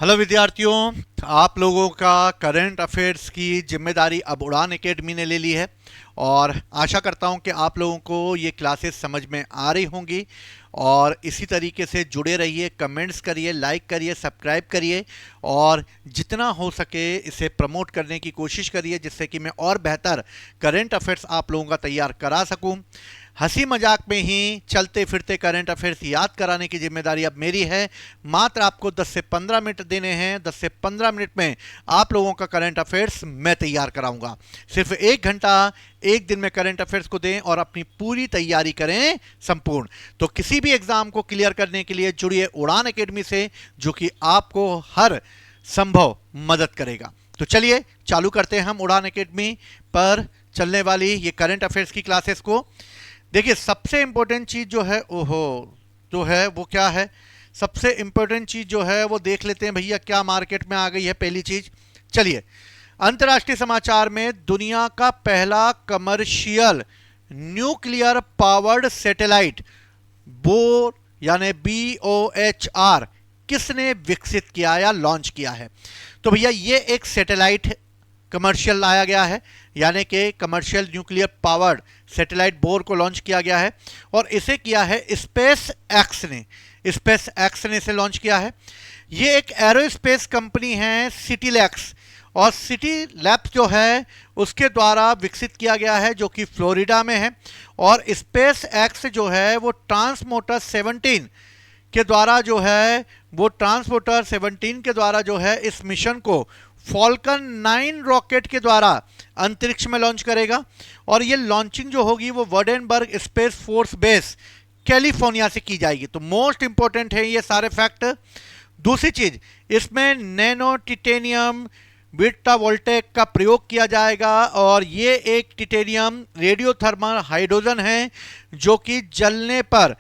Hello विद्यार्थियों, आप लोगों का करंट अफेयर्स की जिम्मेदारी अब उड़ान एकेडमी ने ले ली है और आशा करता हूं कि आप लोगों को ये क्लासेस समझ में आ रही होंगी। और इसी तरीके से जुड़े रहिए, कमेंट्स करिए, लाइक करिए, सब्सक्राइब करिए और जितना हो सके इसे प्रमोट करने की कोशिश करिए, जिससे कि मैं और बेहतर करंट अफेयर्स आप लोगों का तैयार करा सकूं। हंसी मजाक में ही चलते फिरते करंट अफेयर्स याद कराने की जिम्मेदारी अब मेरी है। मात्र आपको 10 से 15 मिनट देने हैं। 10 से 15 मिनट में आप लोगों का करंट अफेयर्स मैं तैयार कराऊंगा। सिर्फ 1 घंटा एक दिन में करंट अफेयर्स को दें और अपनी पूरी तैयारी करें संपूर्ण। तो किसी भी एग्जाम को क्लियर करने के लिए जुड़िए उड़ान एकेडमी से, जो कि आपको हर संभव मदद करेगा। तो चलिए चालू करते हैं हम उड़ान एकेडमी पर चलने वाली ये करंट अफेयर्स की क्लासेस को। देखिए, सबसे इंपॉर्टेंट चीज जो है जो है वो क्या है। सबसे इंपॉर्टेंट चीज जो है वो देख लेते हैं भैया, क्या मार्केट में आ गई है पहली चीज। चलिए, अंतर्राष्ट्रीय समाचार में दुनिया का पहला commercial nuclear powered satellite bore यानी BOHR किसने विकसित किया या लॉन्च किया है। तो भैया ये एक सैटेलाइट कमर्शियल लाया गया है, यानी कि commercial nuclear powered satellite bore को लॉन्च किया गया है और इसे किया है स्पेस एक्स ने। स्पेस एक्स ने इसे लॉन्च किया है। ये एक एरोस्पेस कंपनी है सिटी लैब्स, और सिटी लैब्स जो है उसके द्वारा विकसित किया गया है, जो कि फ्लोरिडा में है। और स्पेस एक्स जो है वो ट्रांसमोटर 17 के द्वारा जो है इस मिशन को फॉल्कन 9 रॉकेट के द्वारा अंतरिक्ष में लॉन्च करेगा। और ये लॉन्चिंग जो होगी वो वर्डेनबर्ग स्पेस फोर्स बेस कैलिफोर्निया से की जाएगी। तो मोस्ट इंपॉर्टेंट है ये सारे फैक्ट। दूसरी चीज, इसमें नैनो टिटेनियम बीटा वोल्टेक का प्रयोग किया जाएगा और ये एक टिटेनियम रेडियो थर्मल हाइड्रोजन है जो कि जलने पर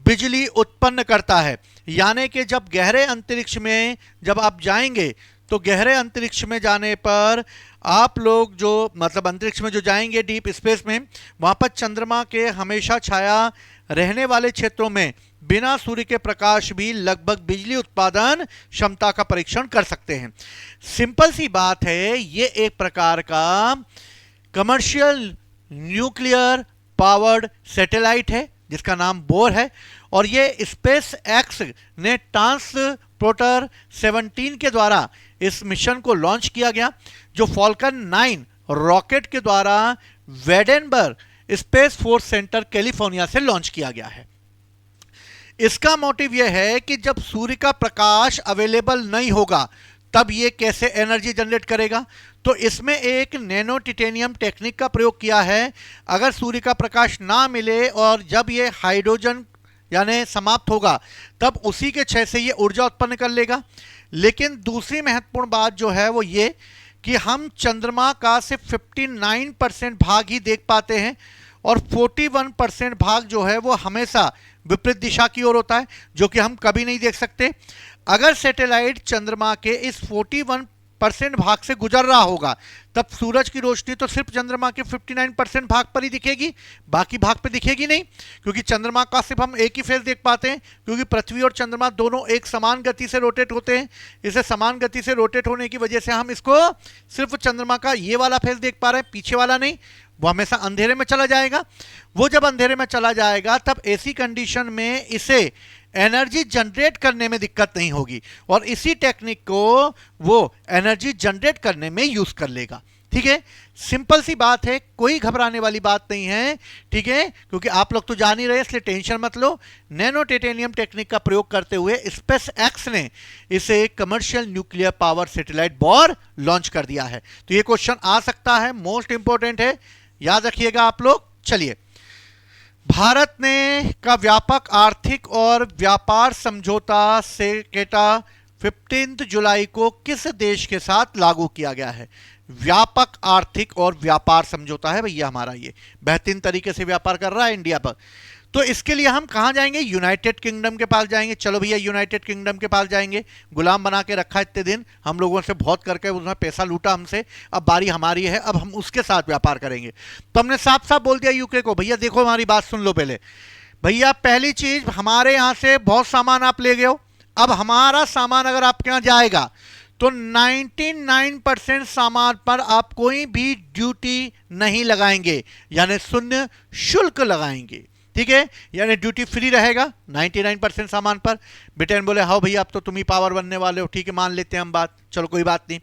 बिजली उत्पन्न करता है। यानी कि जब गहरे अंतरिक्ष में जब आप जाएंगे तो गहरे अंतरिक्ष में जाने पर आप लोग जो अंतरिक्ष में जो जाएंगे डीप स्पेस में, वहां पर चंद्रमा के हमेशा छाया रहने वाले क्षेत्रों में बिना सूर्य के प्रकाश भी लगभग बिजली उत्पादन क्षमता का परीक्षण कर सकते हैं। सिंपल सी बात है, ये एक प्रकार का कमर्शियल न्यूक्लियर पावर्ड सैटेलाइट है जिसका नाम बोर है। और ये स्पेस एक्स ने ट्रांसपोर्टर 17 के द्वारा इस मिशन को लॉन्च किया गया, जो फॉल्कन 9 रॉकेट के द्वारा वेडेनबर्ग स्पेस फोर्स सेंटर कैलिफोर्निया से लॉन्च किया गया है। इसका मोटिव यह है कि जब सूर्य का प्रकाश अवेलेबल नहीं होगा तब ये कैसे एनर्जी जनरेट करेगा। तो इसमें एक नैनो टिटेनियम टेक्निक का प्रयोग किया है। अगर सूर्य का प्रकाश ना मिले और जब ये हाइड्रोजन यानी समाप्त होगा तब उसी के क्षय से ये ऊर्जा उत्पन्न कर लेगा। लेकिन दूसरी महत्वपूर्ण बात जो है वो ये कि हम चंद्रमा का सिर्फ 59% भाग ही देख पाते हैं और 41% भाग जो है वो हमेशा विपरीत दिशा की ओर होता है, जो कि हम कभी नहीं देख सकते। अगर सैटेलाइट चंद्रमा के इस 41% भाग से गुजर रहा होगा तब सूरज की रोशनी तो सिर्फ चंद्रमा के 59% भाग पर ही दिखेगी, बाकी भाग पर दिखेगी नहीं, क्योंकि चंद्रमा का सिर्फ हम एक ही फेज देख पाते हैं, क्योंकि पृथ्वी और चंद्रमा दोनों एक समान गति से रोटेट होते हैं। इसे समान गति से रोटेट होने की वजह से हम इसको सिर्फ चंद्रमा का ये वाला फेज देख पा रहे हैं, पीछे वाला नहीं। वो हमेशा अंधेरे में चला जाएगा। वो जब अंधेरे में चला जाएगा तब ऐसी कंडीशन में इसे एनर्जी जनरेट करने में दिक्कत नहीं होगी और इसी टेक्निक को वो एनर्जी जनरेट करने में यूज कर लेगा। ठीक है, सिंपल सी बात है, कोई घबराने वाली बात नहीं है। ठीक है, क्योंकि आप लोग तो जान ही रहे, इसलिए टेंशन मत लो। नैनो टिटेनियम टेक्निक का प्रयोग करते हुए स्पेस एक्स ने इसे commercial nuclear power satellite bore launch कर दिया है। तो ये क्वेश्चन आ सकता है, मोस्ट इंपॉर्टेंट है, याद रखिएगा आप लोग। चलिए, भारत ने का व्यापक आर्थिक और व्यापार समझौता सेकेटा 15 जुलाई को किस देश के साथ लागू किया गया है। व्यापक आर्थिक और व्यापार समझौता है भैया हमारा, ये बेहतरीन तरीके से व्यापार कर रहा है इंडिया पर। तो इसके लिए हम कहां जाएंगे, यूनाइटेड किंगडम के पास जाएंगे। चलो भैया यूनाइटेड किंगडम के पास जाएंगे। गुलाम बना के रखा इतने दिन, हम लोगों से बहुत करके उसने पैसा लूटा हमसे, अब बारी हमारी है, अब हम उसके साथ व्यापार करेंगे। तो हमने साफ साफ बोल दिया यूके को, भैया देखो हमारी बात सुन लो पहले। भैया पहली चीज, हमारे यहां से बहुत सामान आप ले गए हो, अब हमारा सामान अगर आपके यहां जाएगा तो 99% सामान पर आप कोई भी ड्यूटी नहीं लगाएंगे, यानी शून्य शुल्क लगाएंगे। ठीक है, यानी ड्यूटी फ्री रहेगा 99% सामान पर। ब्रिटेन बोले हाँ भैया अब तो तुम ही पावर बनने वाले हो, ठीक है मान लेते हैं हम बात, चलो कोई बात नहीं।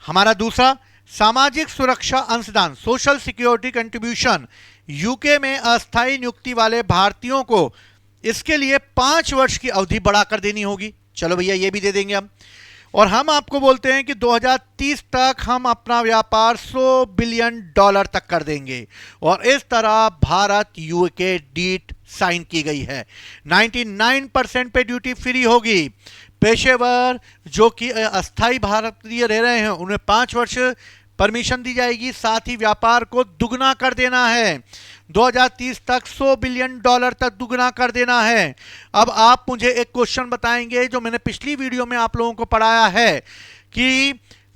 हमारा दूसरा, सामाजिक सुरक्षा अंशदान, सोशल सिक्योरिटी कंट्रीब्यूशन, यूके में अस्थायी नियुक्ति वाले भारतीयों को इसके लिए 5 वर्ष की अवधि बढ़ाकर देनी होगी। चलो भैया ये भी दे देंगे हम। और हम आपको बोलते हैं कि 2030 तक हम अपना व्यापार $100 बिलियन तक कर देंगे। और इस तरह भारत यूके डील साइन की गई है। 99% पे ड्यूटी फ्री होगी। पेशेवर जो कि अस्थायी भारतीय रह रहे हैं उन्हें 5 वर्ष परमिशन दी जाएगी, साथ ही व्यापार को दुगना कर देना है। 2030 तक $100 बिलियन तक दुगना कर देना है। अब आप मुझे एक क्वेश्चन बताएंगे जो मैंने पिछली वीडियो में आप लोगों को पढ़ाया है कि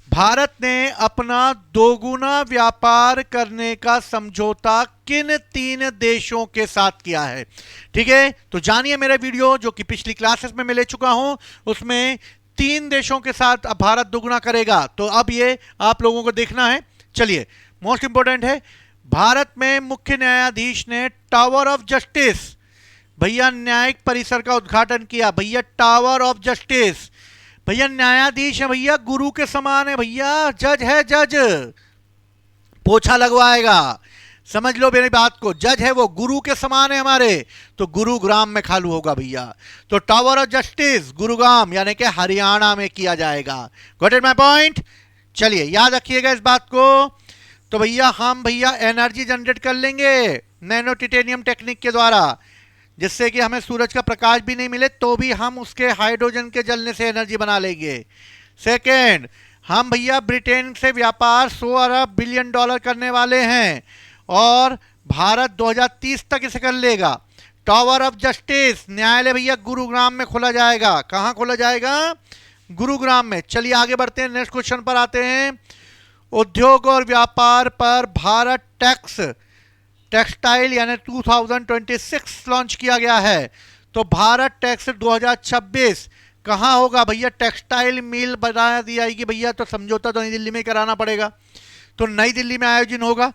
भारत ने अपना दोगुना व्यापार करने का समझौता किन 3 देशों के साथ किया है। ठीक है, तो जानिए मेरा वीडियो जो कि पिछली क्लासेस में मैं ले चुका हूं, उसमें 3 देशों के साथ अब भारत दुगना करेगा। तो अब ये आप लोगों को देखना है। चलिए, मोस्ट इंपोर्टेंट है, भारत में मुख्य न्यायाधीश ने टावर ऑफ जस्टिस, भैया न्यायिक परिसर का उद्घाटन किया। भैया टावर ऑफ जस्टिस, भैया न्यायाधीश है भैया, गुरु के समान है भैया, जज है जज, पोछा लगवाएगा। समझ लो मेरी बात को, जज है वो, गुरु के समान है हमारे, तो गुरुग्राम में खालू होगा भैया। तो टावर ऑफ जस्टिस गुरुग्राम यानी कि हरियाणा में किया जाएगा। Got it my point. चलिए याद रखिएगा इस बात को। तो भैया हम भैया एनर्जी जनरेट कर लेंगे नैनो टिटेनियम टेक्निक के द्वारा, जिससे कि हमें सूरज का प्रकाश भी नहीं मिले तो भी हम उसके हाइड्रोजन के जलने से एनर्जी बना लेंगे। सेकेंड, हम भैया ब्रिटेन से व्यापार $100 अरब बिलियन करने वाले हैं और भारत 2030 तक इसे कर लेगा। टावर ऑफ जस्टिस न्यायालय भैया गुरुग्राम में खोला जाएगा। कहां खोला जाएगा? गुरुग्राम में। चलिए आगे बढ़ते हैं, नेक्स्ट क्वेश्चन पर आते हैं। उद्योग और व्यापार पर भारत टैक्स टेक्सटाइल यानी 2026 लॉन्च किया गया है। तो भारत टैक्स 2026 कहां होगा भैया? टेक्सटाइल मिल बना दी जाएगी भैया, तो समझौता तो नई दिल्ली में कराना पड़ेगा, तो नई दिल्ली में आयोजन होगा।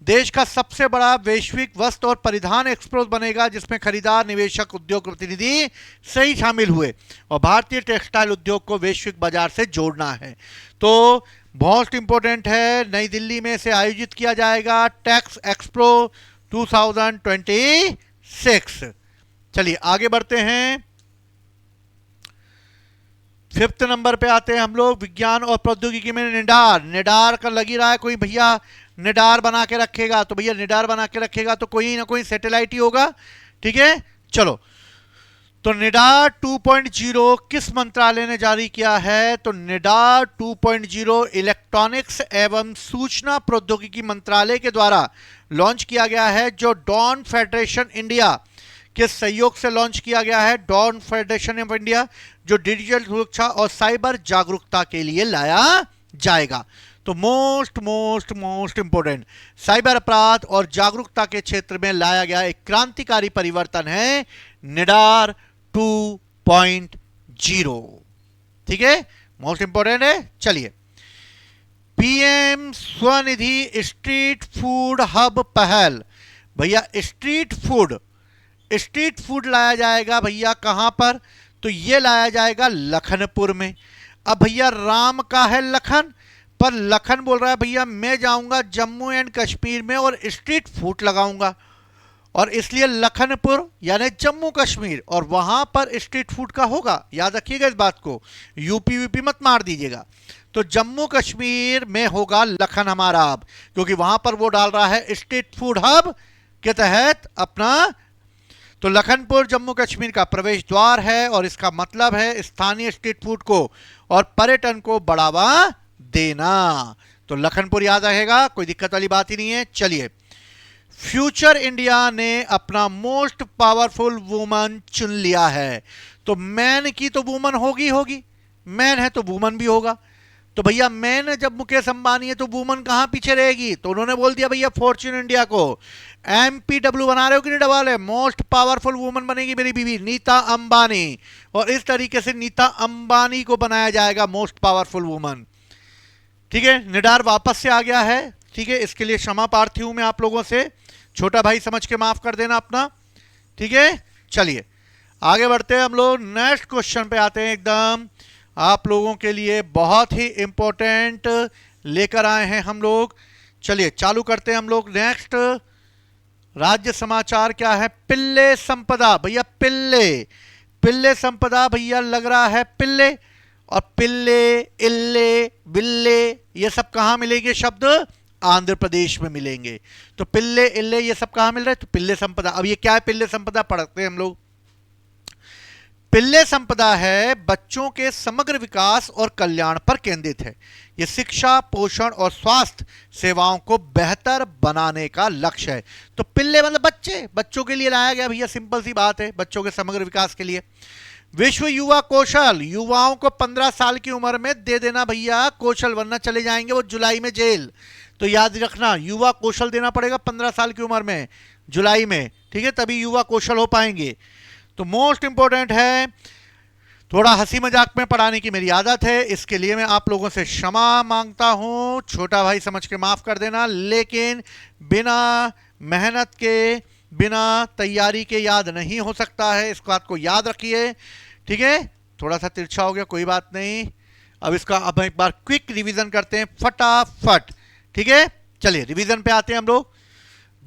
देश का सबसे बड़ा वैश्विक वस्त्र और परिधान एक्सपो बनेगा, जिसमें खरीदार, निवेशक, उद्योग प्रतिनिधि सही शामिल हुए और भारतीय टेक्सटाइल उद्योग को वैश्विक बाजार से जोड़ना है। तो बहुत इंपॉर्टेंट है, नई दिल्ली में से आयोजित किया जाएगा टैक्स एक्सपो 2026। चलिए आगे बढ़ते हैं, 5th नंबर पे आते हैं हम लोग। विज्ञान और प्रौद्योगिकी में निडार, निडार का लगी रहा है कोई भैया निडार बना के रखेगा, तो भैया निडार बना के रखेगा तो कोई ना कोई सैटेलाइट ही होगा। ठीक है, चलो तो निडार 2.0 किस मंत्रालय ने जारी किया है? तो निडार 2.0 इलेक्ट्रॉनिक्स एवं सूचना प्रौद्योगिकी मंत्रालय के द्वारा लॉन्च किया गया है, जो डॉन फेडरेशन इंडिया के सहयोग से लॉन्च किया गया है। डॉन फेडरेशन ऑफ इंडिया, जो डिजिटल सुरक्षा और साइबर जागरूकता के लिए लाया जाएगा। तो मोस्ट इंपोर्टेंट, साइबर अपराध और जागरूकता के क्षेत्र में लाया गया एक क्रांतिकारी परिवर्तन है निडार 2.0। ठीक है, मोस्ट इंपोर्टेंट है। चलिए, PM Svanidhi street food hub पहल, भैया स्ट्रीट फूड लाया जाएगा भैया कहां पर? तो ये लाया जाएगा लखनपुर में। अब भैया राम का है लखन, पर लखन बोल रहा है भैया मैं जाऊंगा जम्मू एंड कश्मीर में और स्ट्रीट फूड लगाऊंगा, और इसलिए लखनपुर यानी जम्मू कश्मीर, और वहां पर स्ट्रीट फूड का होगा। याद रखिएगा इस बात को, यूपी मत मार दीजिएगा। तो जम्मू कश्मीर में होगा लखन हमारा अब, क्योंकि वहां पर वो डाल रहा है स्ट्रीट फूड हब के तहत अपना। तो लखनपुर जम्मू कश्मीर का प्रवेश द्वार है और इसका मतलब है स्थानीय स्ट्रीट फूड को और पर्यटन को बढ़ावा देना। तो लखनपुर याद रहेगा, कोई दिक्कत वाली बात ही नहीं है। चलिए, फ्यूचर इंडिया ने अपना मोस्ट पावरफुल वुमन चुन लिया है। तो मैन की तो वुमन होगी, मैन है तो वुमन भी होगा। तो भैया मैन जब मुकेश अंबानी है तो वुमन कहां पीछे रहेगी? तो उन्होंने बोल दिया भैया फॉर्च्यून इंडिया को एमपीडब्ल्यू बना रहे हो कि नहीं डबल है, मोस्ट पावरफुल वुमन बनेगी मेरी बीवी नीता अंबानी, और इस तरीके से नीता अंबानी को बनाया जाएगा मोस्ट पावरफुल वुमन। ठीक है, निडार वापस से आ गया है। ठीक है, इसके लिए क्षमा प्रार्थी हूं मैं आप लोगों से, छोटा भाई समझ के माफ कर देना अपना। ठीक है, चलिए आगे बढ़ते हैं हम लोग, नेक्स्ट क्वेश्चन पे आते हैं। एकदम आप लोगों के लिए बहुत ही इंपॉर्टेंट लेकर आए हैं हम लोग। चलिए चालू करते हैं हम लोग। नेक्स्ट राज्य समाचार क्या है? पिल्ले संपदा भैया, पिल्ले पिल्ले संपदा भैया, लग रहा है पिल्ले, और पिल्ले इल्ले बिल्ले ये सब कहां मिलेंगे शब्द? आंध्र प्रदेश में मिलेंगे। तो पिल्ले इल्ले ये सब कहां मिल रहा है? तो पिल्ले संपदा। अब ये क्या है पिल्ले संपदा? पढ़ते हैं हम लोग। पिल्ले संपदा है बच्चों के समग्र विकास और कल्याण पर केंद्रित है। यह शिक्षा, पोषण और स्वास्थ्य सेवाओं को बेहतर बनाने का लक्ष्य है। तो पिल्ले मतलब बच्चे, बच्चों के लिए लाया गया भैया, सिंपल सी बात है, बच्चों के समग्र विकास के लिए। विश्व युवा कौशल, युवाओं को 15 साल की उम्र में दे देना भैया कौशल, वरना चले जाएंगे वो जुलाई में जेल। तो याद रखना, युवा कौशल देना पड़ेगा 15 साल की उम्र में, जुलाई में। ठीक है, तभी युवा कौशल हो पाएंगे। तो मोस्ट इंपॉर्टेंट है। थोड़ा हंसी मजाक में पढ़ाने की मेरी आदत है, इसके लिए मैं आप लोगों से क्षमा मांगता हूं, छोटा भाई समझ के माफ कर देना। लेकिन बिना मेहनत के, बिना तैयारी के याद नहीं हो सकता है, इस बात को याद रखिए। ठीक है, थोड़ा सा तिरछा हो गया, कोई बात नहीं। अब इसका अब एक बार क्विक रिवीजन करते हैं फटाफट। ठीक है, चलिए रिवीजन पे आते हैं हम लोग।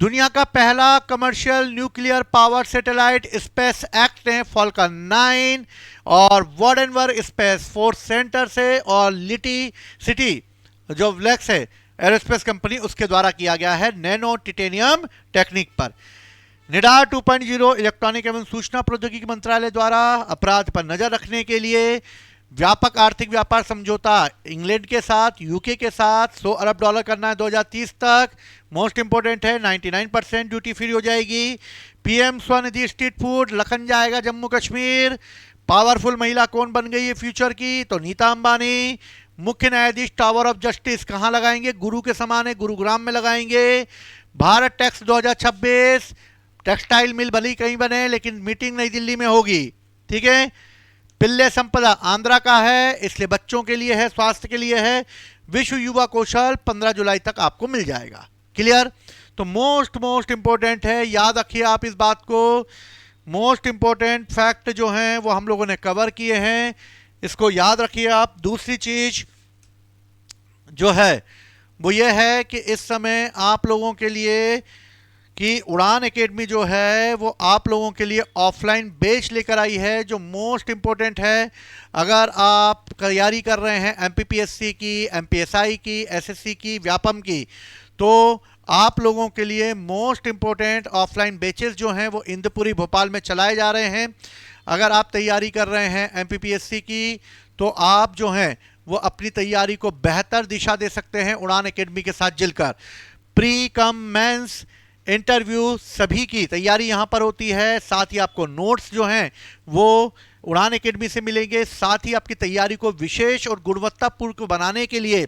दुनिया का पहला commercial nuclear power satellite space act ने फॉल्कन 9 और वॉर्डनबर्ग स्पेस फोर्स सेंटर से, और लिटी सिटी जो व्लेक्स है एरोस्पेस कंपनी उसके द्वारा किया गया है नैनो टिटेनियम टेक्निक पर। निडार 2.0 इलेक्ट्रॉनिक एवं सूचना प्रौद्योगिकी मंत्रालय द्वारा अपराध पर नजर रखने के लिए व्यापक आर्थिक व्यापार समझौता इंग्लैंड के साथ, यूके के साथ $100 अरब करना है 2030 तक। मोस्ट इंपोर्टेंट है, 99% ड्यूटी फ्री हो जाएगी। PM Svanidhi street food Lakhan जाएगा जम्मू कश्मीर। पावरफुल महिला कौन बन गई है फ्यूचर की? तो नीता अंबानी। मुख्य न्यायाधीश टावर ऑफ जस्टिस कहां लगाएंगे? गुरु के समान है, गुरुग्राम में लगाएंगे। भारत टैक्स 2026, टेक्सटाइल मिल भले ही कहीं बने लेकिन मीटिंग नई दिल्ली में होगी। ठीक है, पिल्ले संपदा आंध्रा का है, इसलिए बच्चों के लिए है, स्वास्थ्य के लिए है। विश्व युवा कौशल 15 जुलाई तक आपको मिल जाएगा। क्लियर? तो मोस्ट इंपोर्टेंट है, याद रखिए आप इस बात को। मोस्ट इंपोर्टेंट फैक्ट जो हैं वो हम लोगों ने कवर किए हैं, इसको याद रखिए आप। दूसरी चीज जो है वो ये है कि इस समय आप लोगों के लिए कि उड़ान एकेडमी जो है वो आप लोगों के लिए ऑफलाइन बैच लेकर आई है, जो मोस्ट इंपॉर्टेंट है। अगर आप तैयारी कर रहे हैं एमपीपीएससी की, एमपीएसआई की, एसएससी की, व्यापम की, तो आप लोगों के लिए मोस्ट इंपॉर्टेंट ऑफलाइन बैचेस जो हैं वो इंदपुरी भोपाल में चलाए जा रहे हैं। अगर आप तैयारी कर रहे हैं एमपीपीएससी की तो आप जो हैं वो अपनी तैयारी को बेहतर दिशा दे सकते हैं उड़ान एकेडमी के साथ जुड़कर। प्री कम मेंस इंटरव्यू सभी की तैयारी यहां पर होती है। साथ ही आपको नोट्स जो हैं वो उड़ान एकेडमी से मिलेंगे। साथ ही आपकी तैयारी को विशेष और गुणवत्तापूर्ण बनाने के लिए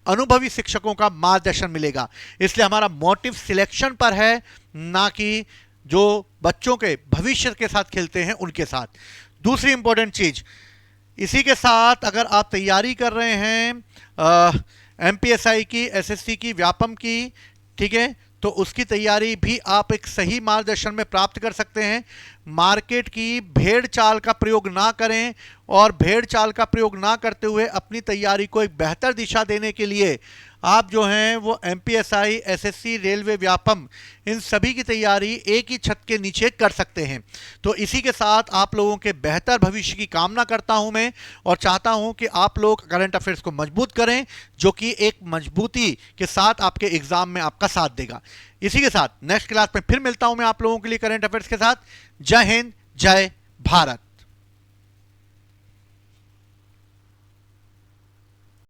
अनुभवी शिक्षकों का मार्गदर्शन मिलेगा। इसलिए हमारा मोटिव सिलेक्शन पर है, ना कि जो बच्चों के भविष्य के साथ खेलते हैं उनके साथ। दूसरी इंपॉर्टेंट चीज, इसी के साथ अगर आप तैयारी कर रहे हैं एमपीएसआई की, एसएससी की, व्यापम की, ठीक है, तो उसकी तैयारी भी आप एक सही मार्गदर्शन में प्राप्त कर सकते हैं। मार्केट की भेड़ चाल का प्रयोग ना करें, और भेड़ चाल का प्रयोग ना करते हुए अपनी तैयारी को एक बेहतर दिशा देने के लिए आप जो हैं वो एमपीएसआई, एसएससी, रेलवे, व्यापम, इन सभी की तैयारी एक ही छत के नीचे कर सकते हैं। तो इसी के साथ आप लोगों के बेहतर भविष्य की कामना करता हूं मैं, और चाहता हूं कि आप लोग करंट अफेयर्स को मजबूत करें, जो कि एक मजबूती के साथ आपके एग्जाम में आपका साथ देगा। इसी के साथ नेक्स्ट क्लास में फिर मिलता हूं मैं आप लोगों के लिए करंट अफेयर्स के साथ। जय हिंद, जय भारत।